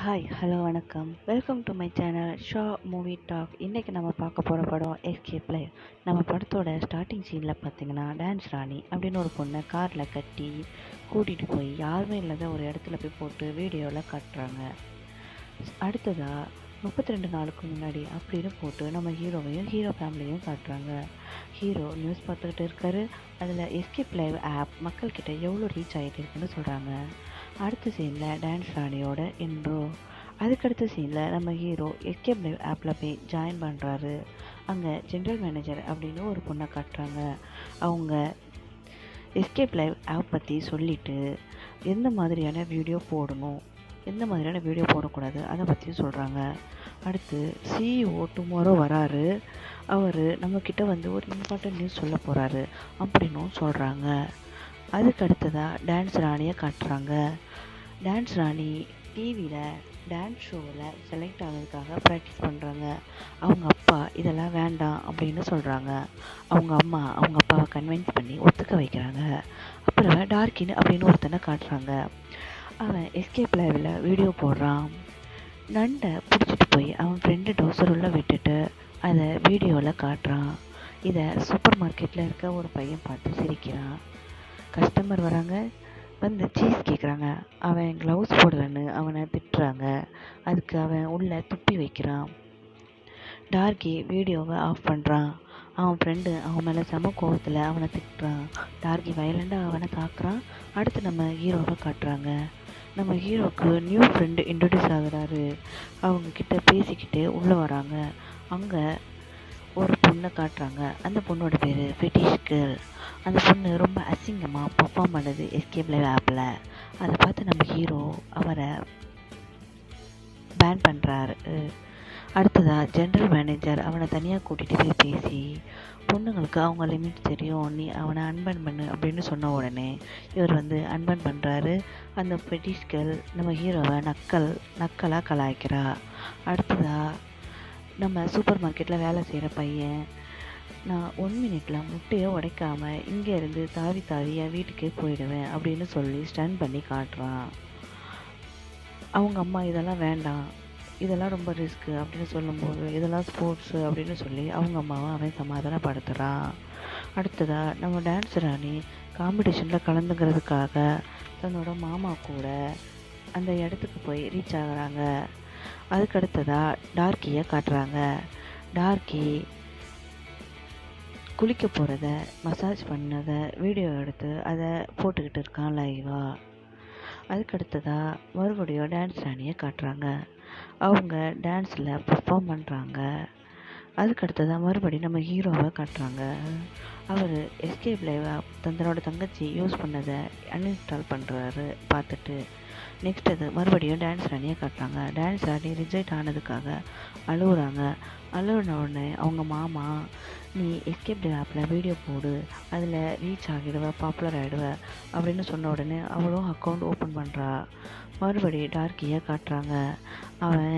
Hi hello வணக்கம். Welcome to my channel ஷா movie talk. இன்றைக்கி நம்ம பார்க்க போகிற படம் எஸ்கேப் லைஃப். நம்ம படத்தோட ஸ்டார்டிங் சீனில் பார்த்தீங்கன்னா டான்ஸ் ராணி அப்படின்னு ஒரு பொண்ணை காரில் கட்டி கூட்டிகிட்டு போய் யாருமே இல்லாத ஒரு இடத்துல போய் போட்டு வீடியோவில் காட்டுறாங்க. அடுத்ததாக 32 நாளுக்கு முன்னாடி அப்படின்னு போட்டு நம்ம ஹீரோவையும் ஹீரோ ஃபேமிலியும் காட்டுறாங்க. ஹீரோ நியூஸ் பார்த்துக்கிட்டு இருக்காரு. அதில் எஸ்கேப் லைவ் ஆப் மக்கள்கிட்ட எவ்வளோ ரீச் ஆகிட்டு இருக்குன்னு சொல்கிறாங்க. அடுத்த சீனில் டான்ஸ் ராணியோட இன்ட்ரோ. அதுக்கடுத்த சீனில் நம்ம ஹீரோ எஸ்கேப் லைவ் ஆப்பில் போய் ஜாயின் பண்ணுறாரு. அங்கே ஜென்ரல் மேனேஜர் அப்படின்னு ஒரு பொண்ணை காட்டுறாங்க. அவங்க எஸ்கேப் லைவ் ஆப் பற்றி சொல்லிவிட்டு எந்த மாதிரியான வீடியோ போடணும், எந்த மாதிரியான வீடியோ போடக்கூடாது அதை பற்றியும் சொல்கிறாங்க. அடுத்து சிஇஓ டுமாரோ வராரு. அவர் நம்மக்கிட்ட வந்து ஒரு இம்பார்ட்டன்ட் நியூஸ் சொல்ல போகிறாரு அப்படின்னும் சொல்கிறாங்க. அதுக்கு அடுத்ததாக டான்ஸ் ராணியை காட்டுறாங்க. டான்ஸ் ராணி டிவியில் டான்ஸ் ஷோவில் செலக்ட் ஆகிறதுக்காக ப்ராக்டிஸ் பண்ணுறாங்க. அவங்க அப்பா இதெல்லாம் வேண்டாம் அப்படின்னு சொல்கிறாங்க. அவங்க அம்மா அவங்க அப்பாவை கன்வின்ஸ் பண்ணி ஒத்துக்க வைக்கிறாங்க. அப்புறம் டார்கின் அப்படின்னு ஒருத்தனை காட்டுறாங்க. அவன் எஸ்கேப் லைவில் வீடியோ போடுறான். நண்டை பிடிச்சிட்டு போய் அவன் ஃப்ரெண்டு டோசருள்ள விட்டுட்டு அதை வீடியோவில் காட்டுறான். இதை சூப்பர் மார்க்கெட்டில் இருக்க ஒரு பையன் பார்த்து சிரிக்கிறான். கஸ்டமர் வராங்க, வந்து சீஸ் கேட்குறாங்க. அவன் க்ளவுஸ் போடலன்னு அவனை திட்டுறாங்க. அதுக்கு அவன் உள்ளே துப்பி வைக்கிறான். டார்கி வீடியோவை ஆஃப் பண்ணுறான். அவன் ஃப்ரெண்டு அவன் மேலே செம கோவத்தில் அவனை திட்டுறான். டார்கி வயலண்டாக அவனை தாக்குறான். அடுத்து நம்ம ஹீரோவை காட்டுறாங்க. நம்ம ஹீரோவுக்கு நியூ ஃப்ரெண்டு இன்ட்ரடியூஸ் ஆகுறாரு. அவங்கக்கிட்ட பேசிக்கிட்டு உள்ளே வராங்க. அங்கே ஒரு பொண்ணை காட்டுறாங்க. அந்த பொண்ணோட பேர் ஃபெட்டிஷ் கேர்ள். அந்த பொண்ணு ரொம்ப அசிங்கமாக பர்ஃபார்ம் பண்ணுது எஸ்கேப் லைவ் ஆப்பில். அதை பார்த்து நம்ம ஹீரோ அவரை பேன் பண்ணுறாரு. அடுத்ததாக ஜென்ரல் மேனேஜர் அவனை தனியாக கூட்டிகிட்டு போய் பேசி பொண்ணுங்களுக்கு அவங்க லிமிட் தெரியும், நீ அவனை அன்பன் பண்ணு அப்படின்னு சொன்ன உடனே இவர் வந்து அன்பன் பண்ணுறாரு. அந்த ஃபெட்டிஷ் கேர்ள் நம்ம ஹீரோவை நக்கலாக கலாய்க்கிறா. அடுத்ததாக நம்ம சூப்பர் மார்க்கெட்டில் வேலை செய்கிற பையன், நான் 1 மினிட்டில் முட்டையை உடைக்காமல் இங்கேருந்து தாவி என் வீட்டுக்கே போயிடுவேன் அப்படின்னு சொல்லி ஸ்டன் பண்ணி காட்டுறான். அவங்க அம்மா இதெல்லாம் வேண்டாம், இதெல்லாம் ரொம்ப ரிஸ்க்கு அப்படின்னு சொல்லும்போது இதெல்லாம் ஸ்போர்ட்ஸு அப்படின்னு சொல்லி அவங்க அம்மாவை அவன் சமாதானப்படுத்துகிறான். அடுத்ததாக நம்ம டான்ஸ் ராணி காம்படிஷனில் கலந்துக்கிறதுக்காக தன்னோட மாமா கூட அந்த இடத்துக்கு போய் ரீச் ஆகுறாங்க. அதுக்கடுத்ததாக டார்கியை காட்டுறாங்க. டார்கி குளிக்க போகிறத மசாஜ் பண்ணதை வீடியோ எடுத்து அதை போட்டுக்கிட்டு இருக்கான் லைவாக. அதுக்கடுத்ததாக மறுபடியும் டான்ஸ் ராணியை காட்டுறாங்க. அவங்க டான்ஸில் பர்ஃபார்ம் பண்ணுறாங்க. அதுக்கடுத்ததாக மறுபடியும் நம்ம ஹீரோவை காட்டுறாங்க. அவர் எஸ்கேப் லைவை தன்னோட தங்கச்சி யூஸ் பண்ணதை அன்இன்ஸ்டால் பண்ணுறாரு பார்த்துட்டு. நெக்ஸ்ட் அது மறுபடியும் டான்ஸ் ராணியை காட்டுறாங்க. டான்ஸ் ராணி ரிஜெக்ட் ஆனதுக்காக அழுகுறாங்க. அழுகுன உடனே அவங்க மாமா, நீ எஸ்கேப் லைவ் ஆப்பில் வீடியோ போடு, அதில் ரீச் ஆகிடுவ, பாப்புலர் ஆகிடுவ அப்படின்னு சொன்ன உடனே அவளும் அக்கௌண்ட் ஓப்பன் பண்ணுறா. மறுபடியும் டார்கியை காட்டுறாங்க. அவன்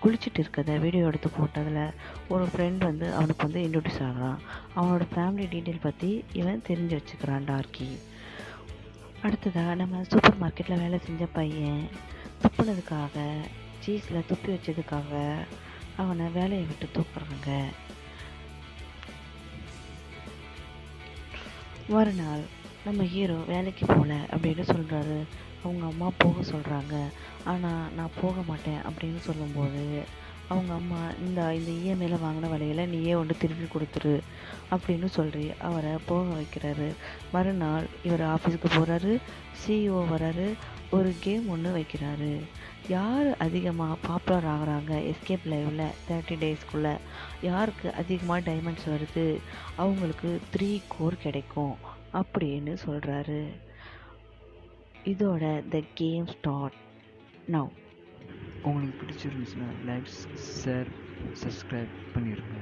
குளிச்சுட்டு இருக்கிறத வீடியோ எடுத்து போட்டதில் ஒரு ஃப்ரெண்ட் வந்து அவனுக்கு வந்து இன்ட்ரடியூஸ் ஆகிறான். அவனோட ஃபேமிலி டீட்டெயில் பற்றி இவன் தெரிஞ்சு வச்சுக்கிறான் டார்கி. அடுத்ததாக நம்ம சூப்பர் மார்க்கெட்டில் வேலை செஞ்ச பையன் துப்புனதுக்காக, சீஸில் துப்பி வச்சதுக்காக அவனை வேலையை விட்டு தூக்குறாங்க. மறுநாள் நம்ம ஹீரோ வேலைக்கு போகல அப்படின்னு சொல்கிறாரு. அவங்க அம்மா போக சொல்கிறாங்க. ஆனால் நான் போக மாட்டேன் அப்படின்னு சொல்லும்போது அவங்க அம்மா, இந்த இஎம்ஐயில் வாங்கின வலையில் நீயே ஒன்று திருப்பி கொடுத்துரு அப்படின்னு சொல்லி அவரை போக வைக்கிறாரு. மறுநாள் இவர் ஆஃபீஸுக்கு போகிறாரு. சிஇஓ வராரு. ஒரு கேம் ஒன்று வைக்கிறாரு. யார் அதிகமாக பாப்புலர் ஆகுறாங்க எஸ்கேப் லைவில் 30 டேஸ்க்குள்ளே, யாருக்கு அதிகமாக டைமண்ட்ஸ் வருது அவங்களுக்கு 3 கோர் கிடைக்கும் அப்படின்னு சொல்கிறாரு. இதோட த கேம் ஸ்டார்ட் நவ். உங்களுக்கு பிடிச்சிருந்துச்சுன்னா லைக், ஷேர், சப்ஸ்கிரைப் பண்ணிடுங்க.